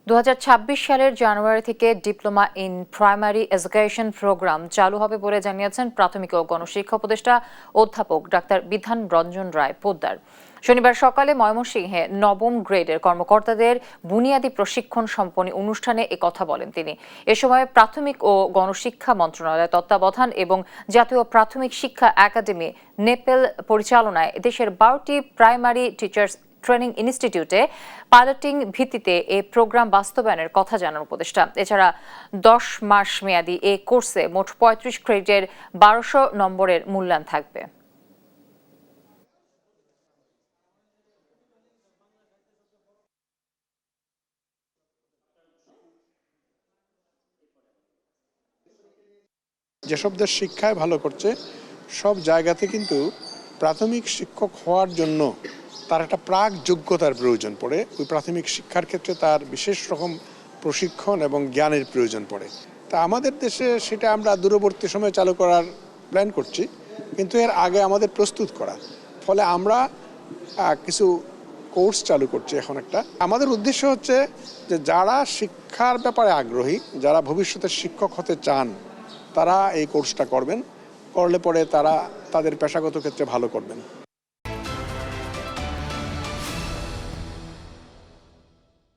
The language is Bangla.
2026 সালের জানুয়ারি থেকে diploma in primary education program চালু হবে বলে জানিয়েছেন প্রাথমিক ও গণশিক্ষা উপদেষ্টা অধ্যাপক ডাক্তার বিধান রঞ্জন রায় পোদ্দার। শনিবার সকালে ময়মনসিংহে নবম গ্রেডের কর্মকর্তাদের বুনিয়াদী প্রশিক্ষণ সম্পন্ন অনুষ্ঠানে একথা বলেন তিনি। এ সময় প্রাথমিক ও গণশিক্ষা মন্ত্রণালয়ের তত্ত্বাবধান এবং জাতীয় প্রাথমিক শিক্ষা একাডেমি নেপেল পরিচালনায় দেশের 12টি প্রাইমারি টিচার্স ট্রেনিং ইনস্টিটিউটে পাইলটিং ভিত্তিতে এই প্রোগ্রাম বাস্তবায়নের কথা জানান উপদেষ্টা। এছাড়া 10 মাস মেয়াদী এই কোর্সে মোট 35 ক্রেডিটের 1200 নম্বরের মূল্যায়ন থাকবে। যেসব দেশ শিক্ষায় ভালো করছে সব জায়গাতে কিন্তু প্রাথমিক শিক্ষক হওয়ার জন্য তার একটা প্রাক যোগ্যতার প্রয়োজন পড়ে। ওই প্রাথমিক শিক্ষার ক্ষেত্রে তার বিশেষ রকম প্রশিক্ষণ এবং জ্ঞানের প্রয়োজন পড়ে। তা আমাদের দেশে সেটা আমরা দূরবর্তী সময়ে চালু করার প্ল্যান করছি, কিন্তু এর আগে আমাদের প্রস্তুত করা। ফলে আমরা কিছু কোর্স চালু করছি এখন একটা। আমাদের উদ্দেশ্য হচ্ছে যে যারা শিক্ষার ব্যাপারে আগ্রহী, যারা ভবিষ্যতে শিক্ষক হতে চান, তারা এই কোর্সটা করবেন, করলে পরে তারা তাদের পেশাগত ক্ষেত্রে ভালো করবেন।